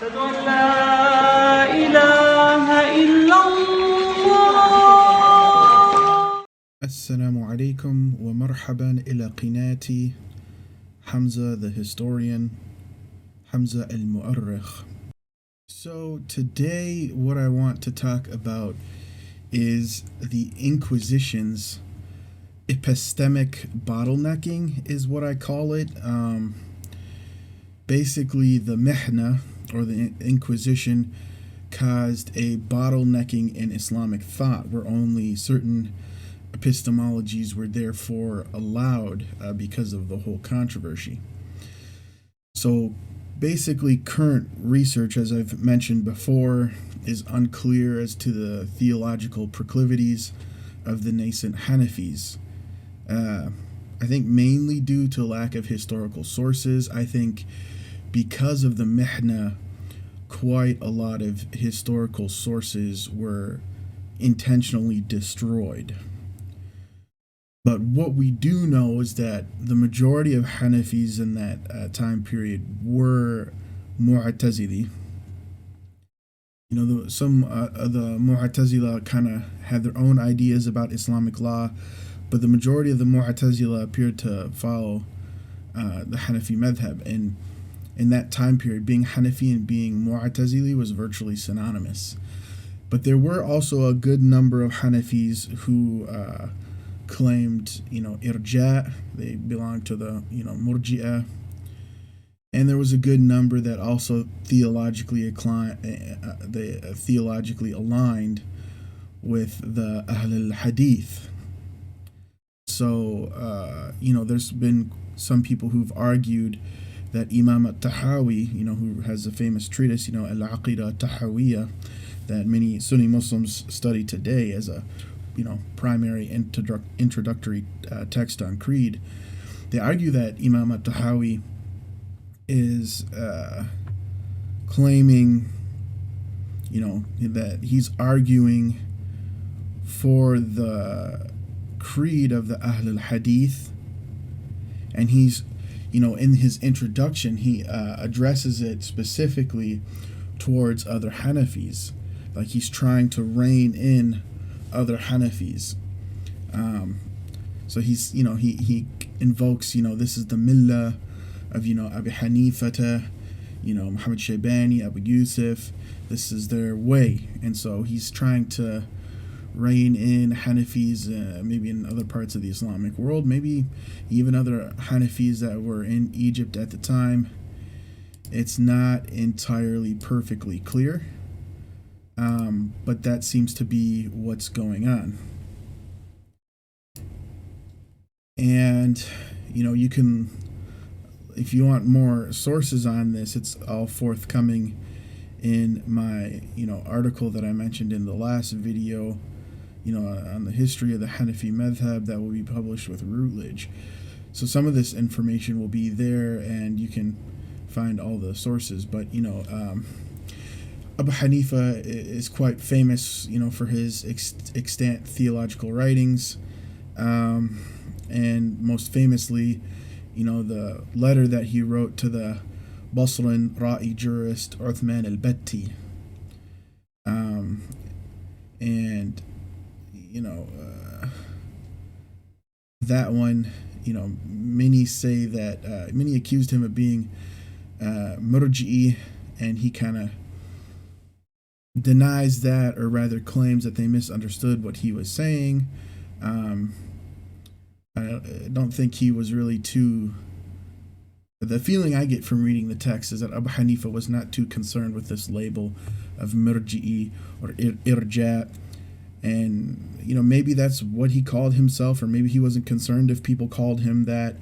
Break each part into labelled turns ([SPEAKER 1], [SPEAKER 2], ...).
[SPEAKER 1] أشهد أن لا إله إلا الله.
[SPEAKER 2] Assalamu alaikum wa marhaban ila qinati Hamza the historian, Hamza al-Mu'arrikh. So today what I want to talk about is the Inquisition's epistemic bottlenecking is what I call it. Basically the Mihna or the Inquisition caused a bottlenecking in Islamic thought where only certain epistemologies were therefore allowed because of the whole controversy. So basically current research, as I've mentioned before, is unclear as to the theological proclivities of the nascent Hanafis. I think mainly due to lack of historical sources. I think because of the Mihna, quite a lot of historical sources were intentionally destroyed. But what we do know is that the majority of Hanafis in that time period were Mu'tazili. You know, some of the Mu'tazila kind of had their own ideas about Islamic law, but the majority of the Mu'tazila appeared to follow the Hanafi Madhhab. And in that time period, being Hanafi and being Mu'tazili was virtually synonymous. But there were also a good number of Hanafis who claimed, irja', they belonged to the, murji'ah. And there was a good number that also theologically aligned with the al-Hadith. So, there's been some people who've argued that Imam al-Tahawi, who has a famous treatise, al-Aqidah al-Tahawiyya, that many Sunni Muslims study today as a, primary introductory text on creed. They argue that Imam al-Tahawi is claiming, that he's arguing for the creed of the al-Hadith, and he's, in his introduction, he addresses it specifically towards other Hanafis, like he's trying to rein in other Hanafis. So he's, he invokes, this is the millah of, Abu Hanifata, Muhammad Shaybani, Abu Yusuf, this is their way. And so he's trying to rein in Hanafis, maybe in other parts of the Islamic world, maybe even other Hanafis that were in Egypt at the time. It's not entirely perfectly clear, but that seems to be what's going on. And, you can, if you want more sources on this, it's all forthcoming in my, article that I mentioned in the last video, on the history of the Hanafi Madhhab that will be published with Routledge. So some of this information will be there and you can find all the sources. But, Abu Hanifa is quite famous, for his extant theological writings. And most famously, the letter that he wrote to the Basran Ra'i jurist Uthman al-Batti. And that one, many say that, many accused him of being murji'i, and he kind of denies that, or rather claims that they misunderstood what he was saying. I don't think he was really too... The feeling I get from reading the text is that Abu Hanifa was not too concerned with this label of murji'i or irja'. And, maybe that's what he called himself, or maybe he wasn't concerned if people called him that.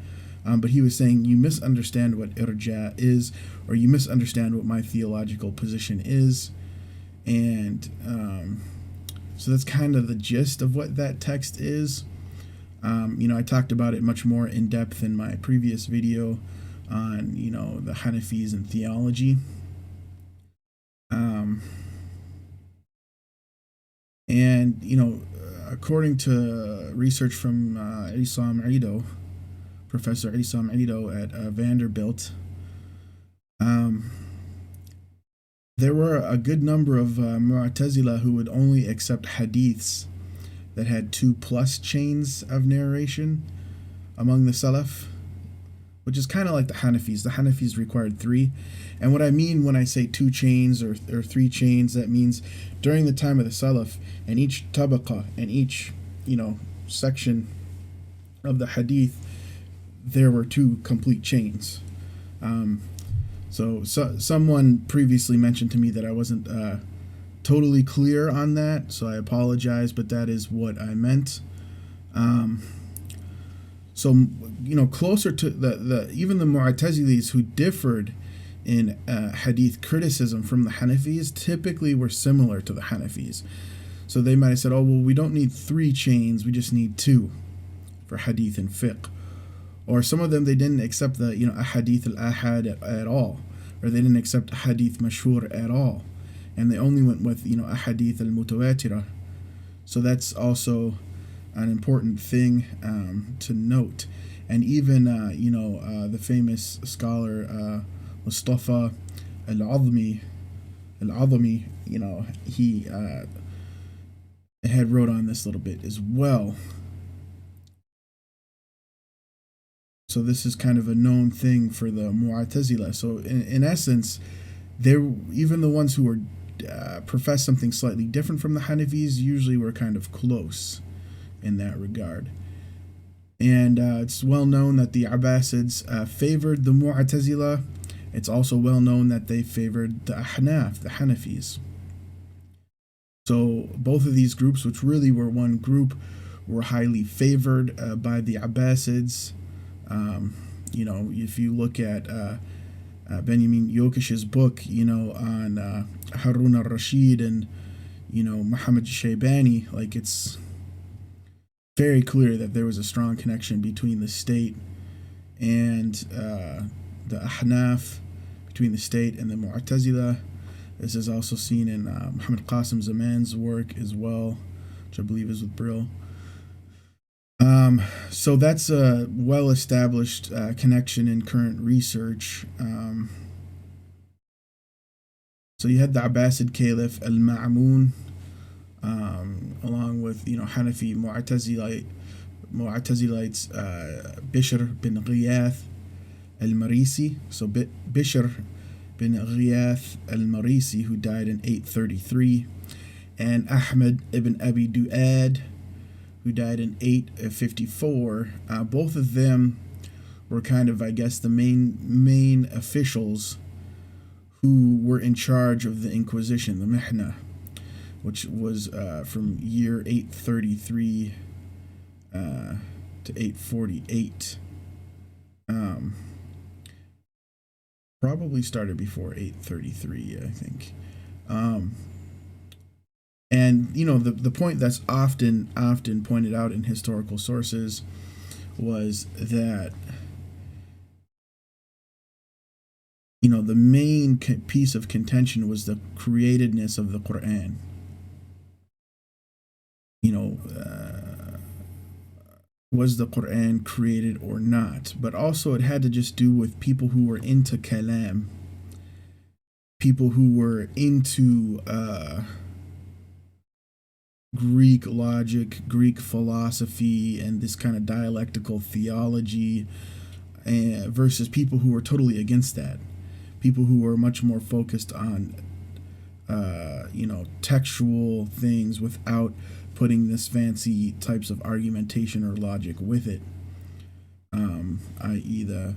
[SPEAKER 2] But he was saying, you misunderstand what irja' is, or you misunderstand what my theological position is. And so that's kind of the gist of what that text is. I talked about it much more in depth in my previous video on, the Hanafis and theology. And, according to research from Professor Issam Ido at Vanderbilt, there were a good number of Mu'tazila who would only accept hadiths that had 2+ chains of narration among the Salaf, which is kind of like the Hanafis. The Hanafis required 3. And what I mean when I say 2 chains or 3 chains, that means during the time of the Salaf, and each tabaqah and each, section of the hadith, there were 2 complete chains. So someone previously mentioned to me that I wasn't totally clear on that, so I apologize, but that is what I meant. So closer to the even the Mu'tazilis who differed in hadith criticism from the Hanafis typically were similar to the Hanafis. So they might have said, oh, well, we don't need 3 chains, we just need 2 for hadith and fiqh. Or some of them, they didn't accept the hadith al-ahad at all, or they didn't accept hadith mashhur at all, and they only went with hadith al-mutawatira. So that's also an important thing to note. And even the famous scholar Mustafa al-Azami, he had wrote on this a little bit as well. So this is kind of a known thing for the Mu'tazila. So in essence, they're even the ones who were profess something slightly different from the Hanafis usually were kind of close in that regard. And it's well known that the Abbasids favored the Mu'tazila. It's also well known that they favored the Ahnaf, the Hanafis. So both of these groups, which really were one group, were highly favored by the Abbasids. If you look at Benjamin Yokish's book, on Harun al-Rashid and, Muhammad Shaybani, like it's very clear that there was a strong connection between the state and the Ahnaf, between the state and the Mu'tazila. This is also seen in Muhammad Qasim Zaman's work as well, which I believe is with Brill. So that's a well-established connection in current research. So you had the Abbasid Caliph al-Ma'mun, along with Hanafi Mu'tazilites, Bishr bin Ghiyath al-Marisi. So Bishr bin Ghiyath al-Marisi, who died in 833, and Ahmad ibn Abi Du'ad, who died in 854. Both of them were kind of, I guess, the main officials who were in charge of the Inquisition, the Mihna, which was from year 833 to 848. Probably started before 833, I think. And the point that's often pointed out in historical sources was that the main piece of contention was the createdness of the Quran. Was the Quran created or not? But also it had to just do with people who were into kalam, people who were into Greek logic, Greek philosophy, and this kind of dialectical theology, versus people who were totally against that. People who were much more focused on, textual things without putting this fancy types of argumentation or logic with it, i.e. the,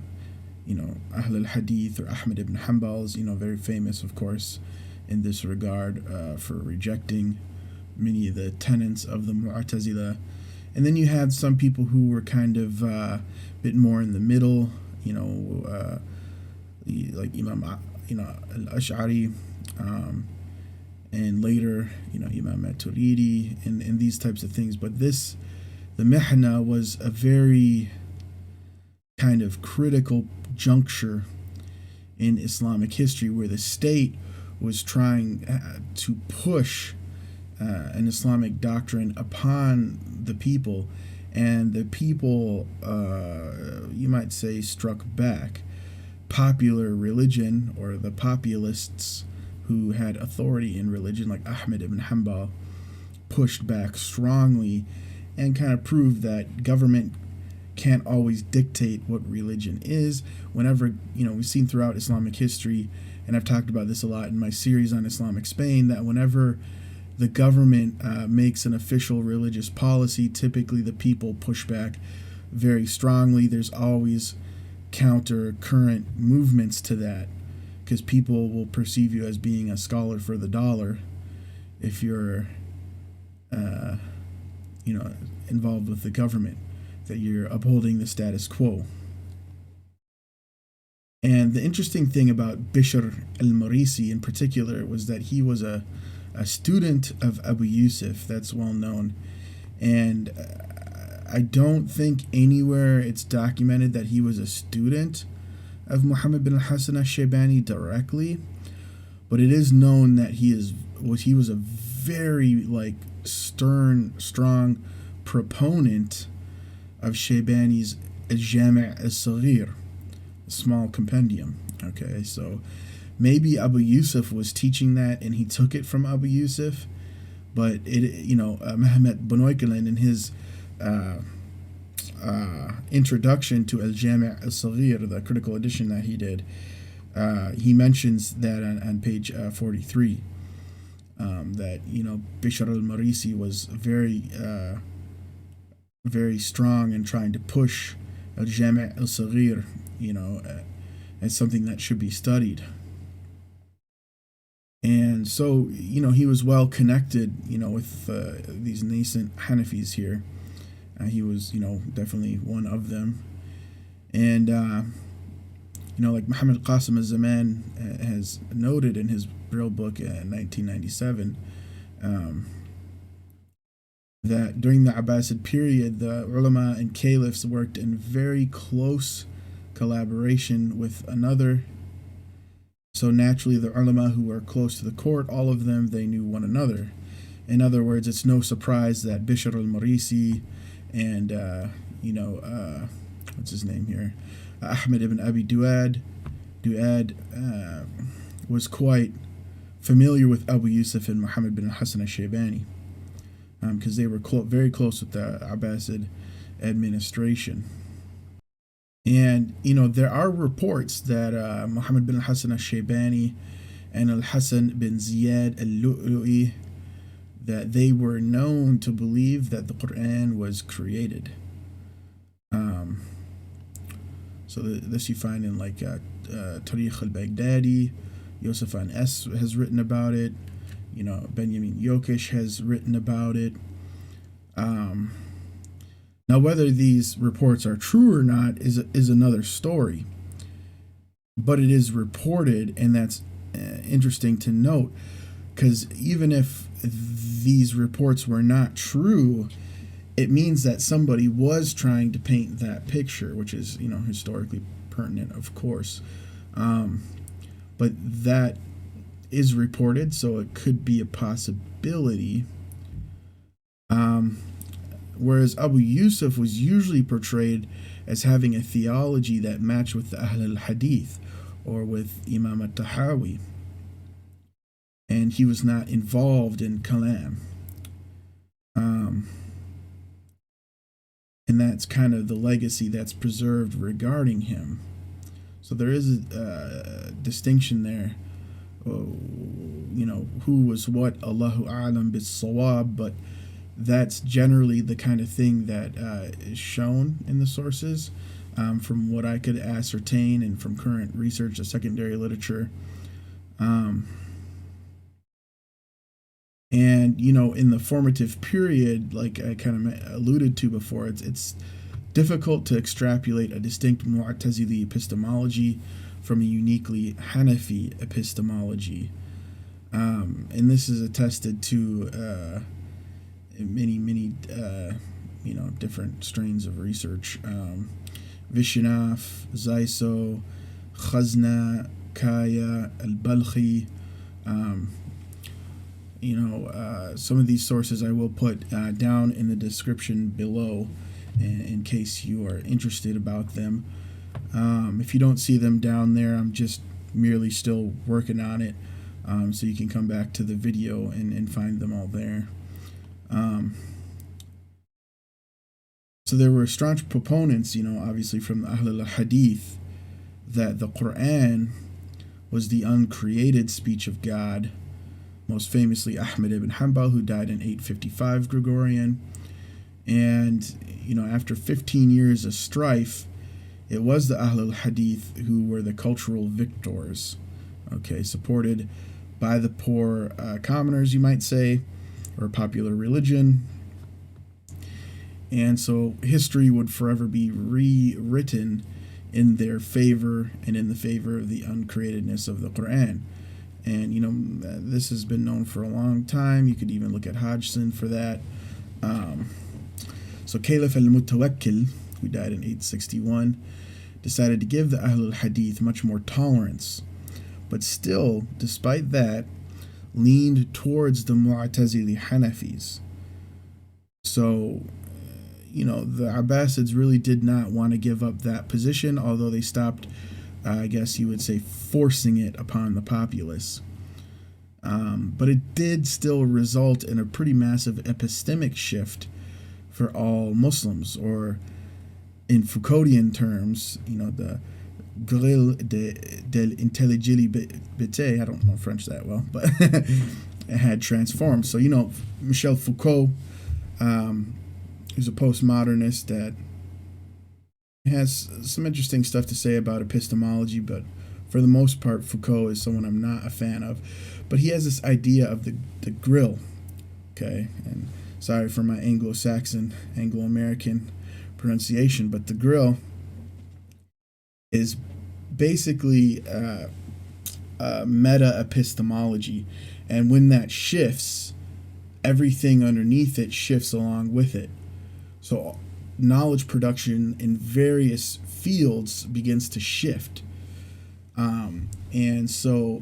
[SPEAKER 2] Ahl al-Hadith or Ahmad ibn Hanbal's, very famous, of course, in this regard, for rejecting many of the tenets of the Mu'tazila. And then you had some people who were kind of a bit more in the middle, like Imam, al-Ash'ari, and later, Imam Maturidi, and these types of things. But the Mihna was a very kind of critical juncture in Islamic history where the state was trying to push an Islamic doctrine upon the people, and the people, you might say, struck back. Popular religion, or the populists who had authority in religion, like Ahmed ibn Hanbal, pushed back strongly and kind of proved that government can't always dictate what religion is. Whenever, we've seen throughout Islamic history, and I've talked about this a lot in my series on Islamic Spain, that whenever the government makes an official religious policy, typically the people push back very strongly. There's always counter current movements to that, because people will perceive you as being a scholar for the dollar if you're involved with the government, that you're upholding the status quo. And the interesting thing about Bishr al-Marisi in particular was that he was a student of Abu Yusuf. That's well known. And I don't think anywhere it's documented that he was a student of Muhammad bin al-Hasan al-Shaybani directly, but it is known that he was a very stern, strong proponent of Shaybani's al-Jami' al-Saghir, small compendium. Okay, so maybe Abu Yusuf was teaching that and he took it from Abu Yusuf, but Mehmet Benoykelen in his introduction to al-Jami' al-Saghir, the critical edition that he did, he mentions that on page 43, that Bishr al-Marisi was very strong in trying to push al-Jami' al-Saghir, as something that should be studied. And so, he was well connected, with these nascent Hanafis here. He was, definitely one of them. And, like Muhammad Qāsim al-Zaman has noted in his real book in 1997, that during the Abbasid period, the ulama and caliphs worked in very close collaboration with another. So naturally, the ulama who were close to the court, all of them, they knew one another. In other words, it's no surprise that Bishr al-Marisi and, what's his name here? Ahmed ibn Abi Duad was quite familiar with Abu Yusuf and Muhammad bin Hasan al-Shaybani, because they were very close with the Abbasid administration. And, there are reports that Muhammad bin Hasan al-Shaybani and al-Hasan bin Ziyad al-Lu'lu'i, that they were known to believe that the Quran was created. So this you find in Tārīkh Baghdād. Yosefan S. has written about it. Benjamin Yokish has written about it. Now, whether these reports are true or not is another story. But it is reported, and that's interesting to note, because even if these reports were not true, it means that somebody was trying to paint that picture, which is, historically pertinent, of course. But that is reported, so it could be a possibility. Whereas Abu Yusuf was usually portrayed as having a theology that matched with the Ahl al-Hadith or with Imam al-Tahawi. And he was not involved in Kalam. And that's kind of the legacy that's preserved regarding him. So there is a distinction there. Who was what, Allahu a'lam bis-sawab, but that's generally the kind of thing that is shown in the sources, from what I could ascertain and from current research, the secondary literature. And, in the formative period, like I kind of alluded to before, it's difficult to extrapolate a distinct Mu'tazili epistemology from a uniquely Hanafi epistemology. And this is attested to many different strains of research. Vishnaf, Zaiso, Khazna, Kaya, al-Balkhī. Some of these sources I will put down in the description below in case you are interested about them. If you don't see them down there, I'm just merely still working on it. So you can come back to the video and find them all there. So there were staunch proponents, obviously from the Ahl al-Hadith, that the Quran was the uncreated speech of God. Most famously Ahmad ibn Hanbal, who died in 855 Gregorian. And, after 15 years of strife, it was the Ahl al-Hadith who were the cultural victors, supported by the poor commoners, you might say, or popular religion. And so history would forever be rewritten in their favor and in the favor of the uncreatedness of the Quran. And, this has been known for a long time. You could even look at Hodgson for that. So Caliph al-Mutawakkil, who died in 861, decided to give the Ahl al-Hadith much more tolerance, but still, despite that, leaned towards the Mu'tazili Hanafis. So, the Abbasids really did not want to give up that position, although they stopped, I guess you would say, forcing it upon the populace. But it did still result in a pretty massive epistemic shift for all Muslims, or in Foucauldian terms, the grille de l'intelligibilité, I don't know French that well, but it had transformed. So, Michel Foucault, who's a postmodernist that has some interesting stuff to say about epistemology, but for the most part, Foucault is someone I'm not a fan of. But he has this idea of the grill, and sorry for my Anglo-Saxon, Anglo-American pronunciation, but the grill is basically meta epistemology, and when that shifts, everything underneath it shifts along with it. So knowledge production in various fields begins to shift, and so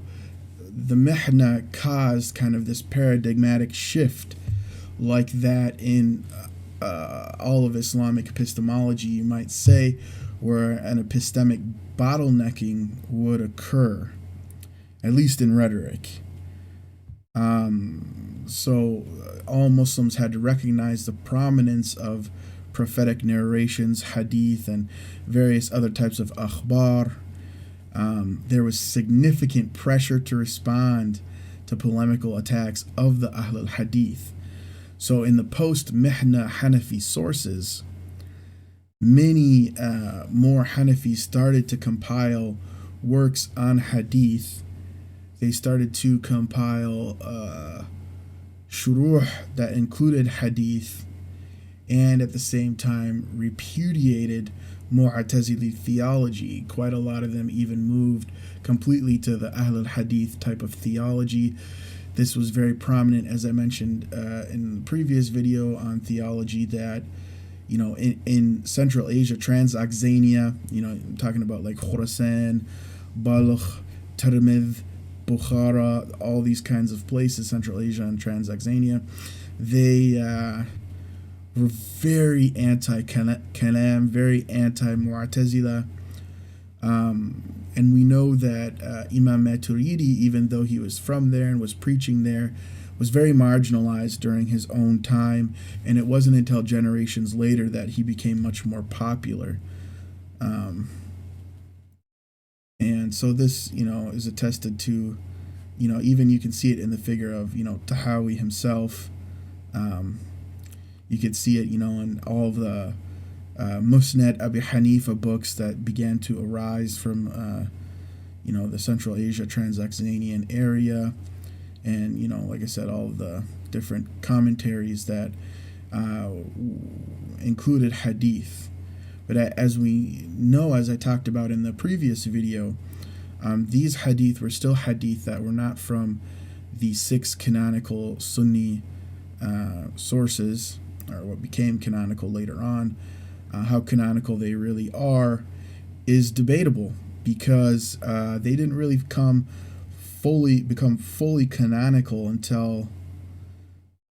[SPEAKER 2] the Mihna caused kind of this paradigmatic shift like that in all of Islamic epistemology, you might say, where an epistemic bottlenecking would occur, at least in rhetoric. So all Muslims had to recognize the prominence of prophetic narrations, hadith, and various other types of akhbār. There was significant pressure to respond to polemical attacks of the Ahl al-Hadith. So in the post-Mihna Hanafi sources, many more Hanafis started to compile works on hadith. They started to compile shuruh that included hadith, and at the same time repudiated Mu'tazili theology. Quite a lot of them even moved completely to the Ahl al-Hadith type of theology. This was very prominent, as I mentioned in the previous video on theology, that, in Central Asia, Transoxania, I'm talking about like Khurasan, Balkh, Tirmidh, Bukhara, all these kinds of places, Central Asia and Transoxania, they were very anti-Kalam, very anti-Mu'tazila. And we know that Imam Maturidi, even though he was from there and was preaching there, was very marginalized during his own time, and it wasn't until generations later that he became much more popular. And so this, is attested to, even you can see it in the figure of, Tahawi himself. You could see it, in all the Musnad Abi Hanifa books that began to arise from, the Central Asia, Transoxanian area. And, like I said, all of the different commentaries that included hadith. But as we know, as I talked about in the previous video, these hadith were still hadith that were not from the 6 canonical Sunni sources, or what became canonical later on. How canonical they really are is debatable, because they didn't really become fully canonical until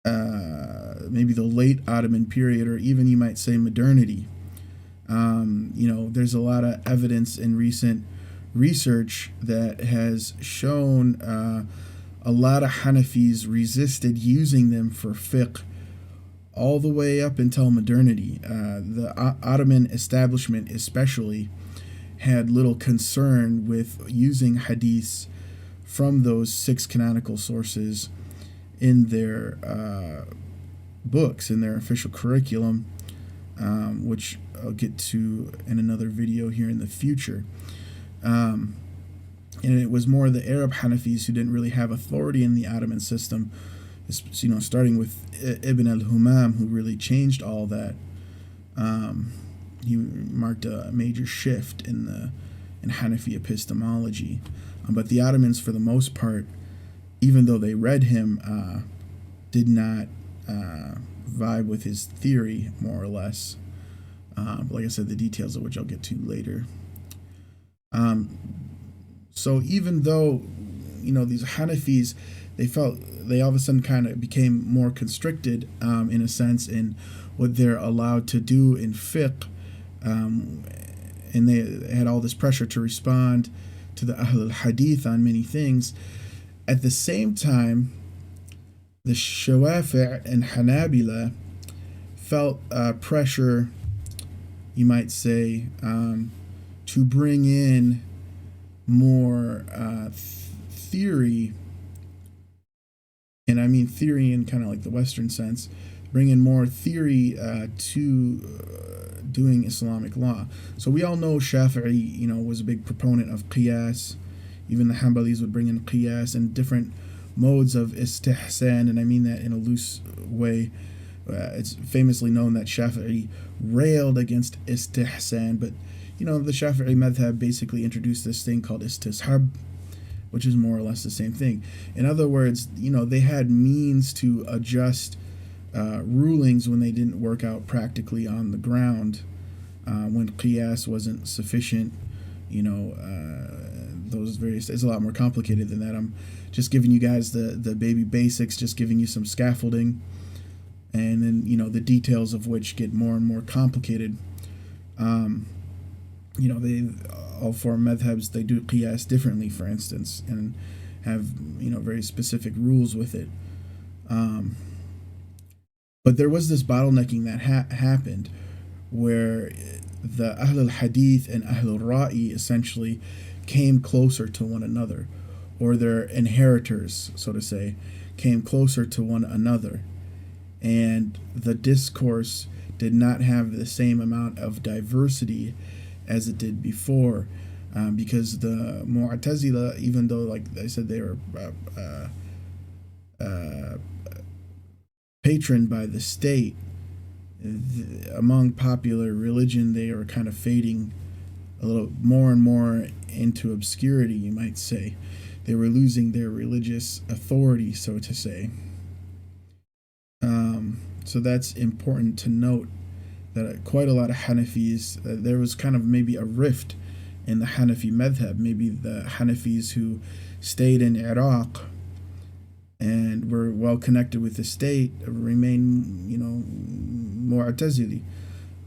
[SPEAKER 2] maybe the late Ottoman period, or even you might say modernity. There's a lot of evidence in recent research that has shown a lot of Hanafis resisted using them for fiqh all the way up until modernity. The Ottoman establishment especially had little concern with using hadiths from those 6 canonical sources in their books, in their official curriculum, which I'll get to in another video here in the future. And it was more the Arab Hanafis who didn't really have authority in the Ottoman system, starting with Ibn al-Humam, who really changed all that. He marked a major shift in Hanafi epistemology. But the Ottomans, for the most part, even though they read him, did not vibe with his theory, more or less. Like I said, the details of which I'll get to later. So even though, these Hanafis, they all of a sudden kind of became more constricted, in a sense, in what they're allowed to do in fiqh, and they had all this pressure to respond to the al-Hadith on many things. At the same time, the Shawafi' and Hanabila felt pressure, you might say, to bring in more theory, and I mean theory in kind of like the Western sense, bring in more theory to doing Islamic law. So we all know Shafi'i, was a big proponent of qiyas. Even the Hanbalis would bring in qiyas and different modes of istihsan, and I mean that in a loose way. It's famously known that Shafi'i railed against istihsan, but the Shafi'i Madhhab basically introduced this thing called istishab, which is more or less the same thing. In other words, they had means to adjust rulings when they didn't work out practically on the ground, when qiyas wasn't sufficient. Those various, it's a lot more complicated than that. I'm just giving you guys the baby basics, just giving you some scaffolding, and then the details of which get more and more complicated. They all 4 madhabs, they do qiyas differently, for instance, and have very specific rules with it. But there was this bottlenecking that happened, where the Ahl al-Hadith and Ahl al-Ra'i essentially came closer to one another, or their inheritors, so to say, came closer to one another. And the discourse did not have the same amount of diversity as it did before, because the Mu'tazila, even though, like I said, they were patroned by the state, among popular religion, they were kind of fading a little more and more into obscurity, you might say. They were losing their religious authority, so to say. So that's important to note, that quite a lot of Hanafis, there was kind of maybe a rift in the Hanafi Madhhab. Maybe the Hanafis who stayed in Iraq and were well connected with the state remain, Mu'tazili.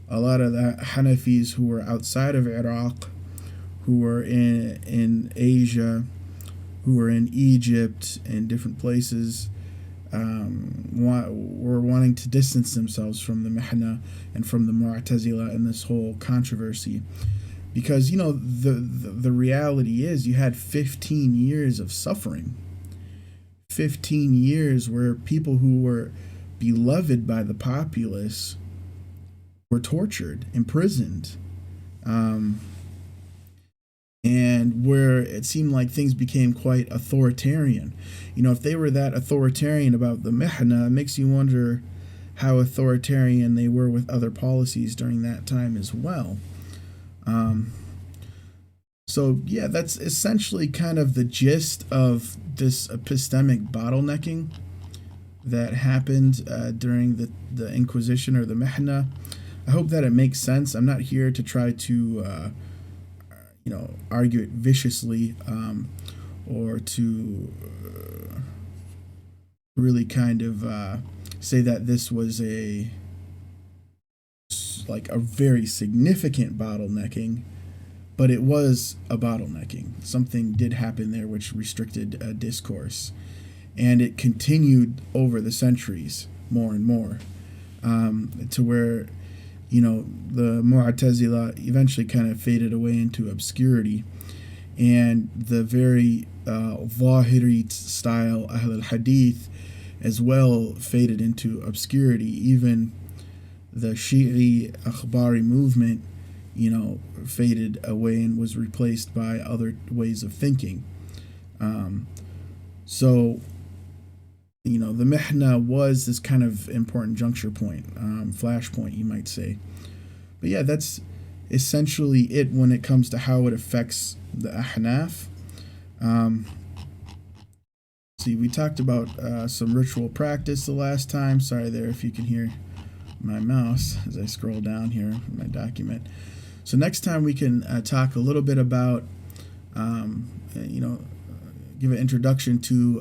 [SPEAKER 2] A lot of the Hanafis who were outside of Iraq, who were in Asia, who were in Egypt and different places, were wanting to distance themselves from the Mihna and from the Mu'tazila and this whole controversy, because the reality is you had 15 years of suffering, 15 years where people who were beloved by the populace were tortured, imprisoned, and where it seemed like things became quite authoritarian. If they were that authoritarian about the Mihna, it makes you wonder how authoritarian they were with other policies during that time as well. So yeah, that's essentially kind of the gist of this epistemic bottlenecking that happened during the Inquisition or the Mihna. I hope that it makes sense. I'm not here to try to argue it viciously, or to really kind of say that this was a very significant bottlenecking, but it was a bottlenecking. Something did happen there which restricted discourse. and it continued over the centuries more and more, to where, you know, the Mu'tazila eventually kind of faded away into obscurity, and the very Zahiri style al-Hadith as well faded into obscurity. Even the Shi'i Akhbari movement, you know, faded away and was replaced by other ways of thinking. So, you know, the Mihna was this kind of important juncture point, flashpoint, you might say. But yeah, that's essentially it when it comes to how it affects the Ahnaf. See, we talked about some ritual practice the last time. Sorry there if you can hear my mouse as I scroll down here in my document. So next time we can talk a little bit about, you know, give an introduction to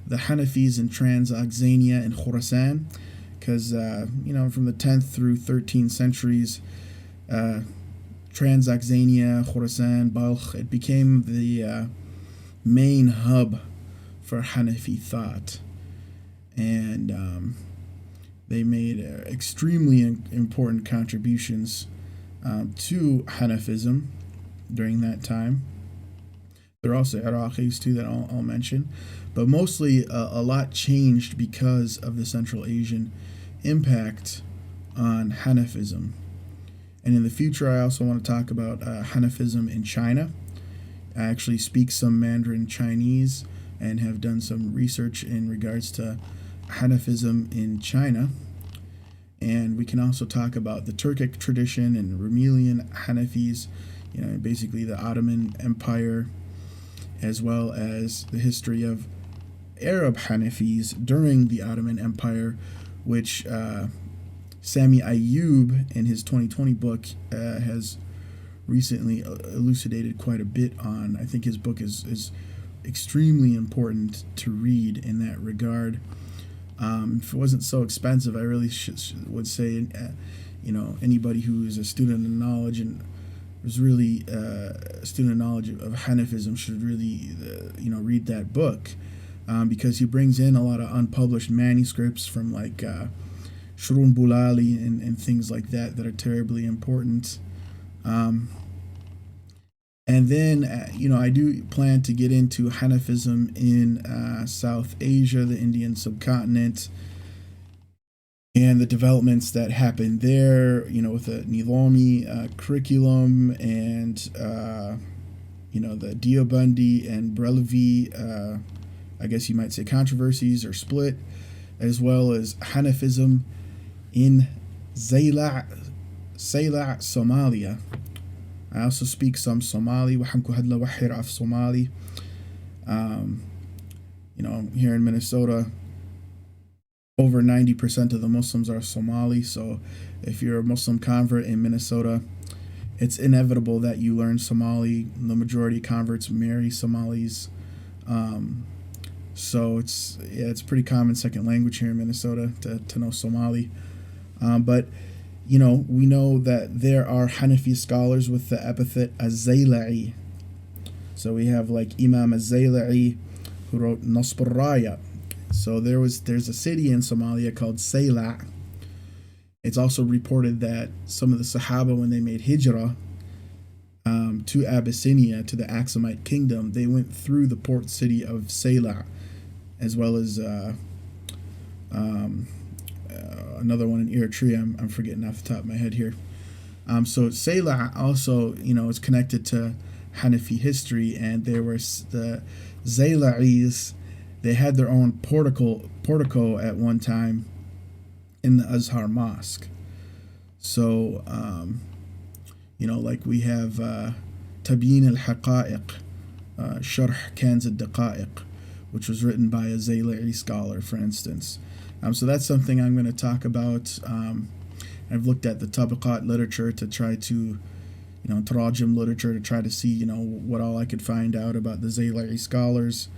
[SPEAKER 2] the Hanafis in Transoxania and Khurasan, because, you know, from the 10th through 13th centuries, Transoxania, Khurasan, Balkh, it became the main hub for Hanafi thought. And they made extremely important contributions to Hanafism during that time. There are also Iraqis too that I'll mention, but mostly a lot changed because of the Central Asian impact on Hanafism. And in the future, I also want to talk about Hanafism in China. I actually speak some Mandarin Chinese and have done some research in regards to Hanafism in China. And we can also talk about the Turkic tradition and Rumelian Hanafis, you know, basically the Ottoman Empire, as well as the history of Arab Hanafis during the Ottoman Empire, which Sami Ayyub in his 2020 book has recently elucidated quite a bit on. I think his book is extremely important to read in that regard. If it wasn't so expensive, I really would say, you know, anybody who is a student of knowledge and is really a student of knowledge of Hanafism should really, you know, read that book, because he brings in a lot of unpublished manuscripts from like Shurun Bulali and things like that are terribly important. And then, you know, I do plan to get into Hanafism in South Asia, the Indian subcontinent, and the developments that happened there, you know, with the Nizami curriculum and, you know, the Deobandi and Brelvi, I guess you might say controversies or split, as well as Hanafism in Zayla, Somalia. I also speak some Somali, Somali. You know, here in Minnesota, over 90% of the Muslims are Somali. So if you're a Muslim convert in Minnesota, it's inevitable that you learn Somali. The majority of converts marry Somalis. So it's pretty common second language here in Minnesota to know Somali. But you know, we know that there are Hanafi scholars with the epithet Az-Zayla'i. So we have like Imam Az-Zayla'i, who wrote Nasb al-Raya. So there's a city in Somalia called Sayla. It's also reported that some of the Sahaba, when they made Hijrah to Abyssinia, to the Aksumite kingdom, they went through the port city of Sayla, as well as another one in Eritrea. I'm forgetting off the top of my head here. So Sayla also, you know, is connected to Hanafi history, and there were the Zayla'is. They had their own portico at one time in the Azhar Mosque. So, you know, like we have Tabyin al-Haqa'iq, Sharh Kanz al-Daqa'iq, which was written by a Zayla'i scholar, for instance. So that's something I'm going to talk about. I've looked at the Tabaqat literature to try to, you know, Tarajim literature to try to see, you know, what all I could find out about the Zayla'i scholars.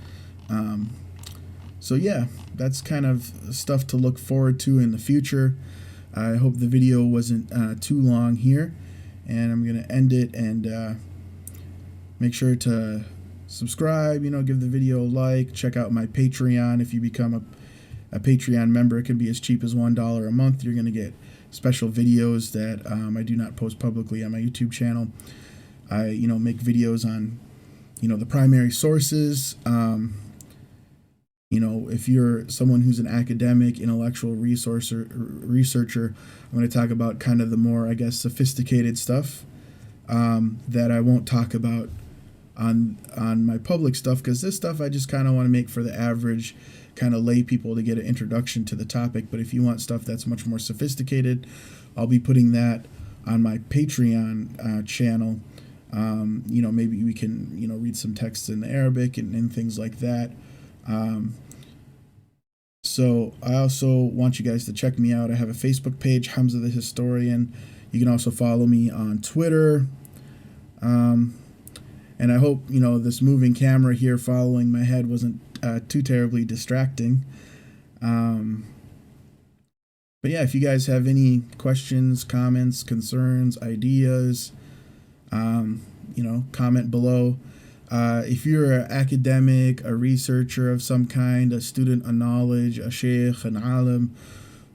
[SPEAKER 2] So yeah, that's kind of stuff to look forward to in the future. I hope the video wasn't too long here, and I'm going to end it and make sure to subscribe, give the video a like, check out my Patreon. If you become a Patreon member, it can be as cheap as $1 a month. You're going to get special videos that I do not post publicly on my YouTube channel. I, make videos on, the primary sources. If you're someone who's an academic, intellectual researcher, I'm going to talk about kind of the more, I guess, sophisticated stuff that I won't talk about on my public stuff, because this stuff I just kind of want to make for the average kind of lay people to get an introduction to the topic. But if you want stuff that's much more sophisticated, I'll be putting that on my Patreon channel. Maybe we can, read some texts in Arabic and things like that. So I also want you guys to check me out. I have a Facebook page, Hamza the Historian. You can also follow me on Twitter. And I hope, this moving camera here following my head wasn't too terribly distracting. But yeah, if you guys have any questions, comments, concerns, ideas, comment below. If you're an academic, a researcher of some kind, a student of knowledge, a sheikh, an alim,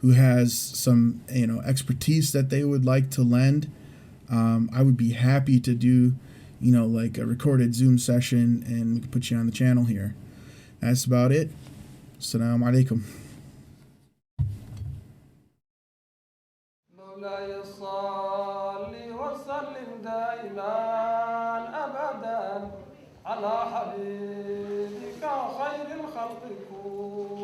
[SPEAKER 2] who has some, expertise that they would like to lend, I would be happy to do, like a recorded Zoom session, and we can put you on the channel here. That's about it. Assalamu alaikum.
[SPEAKER 1] على حبيبك خير الخلق كل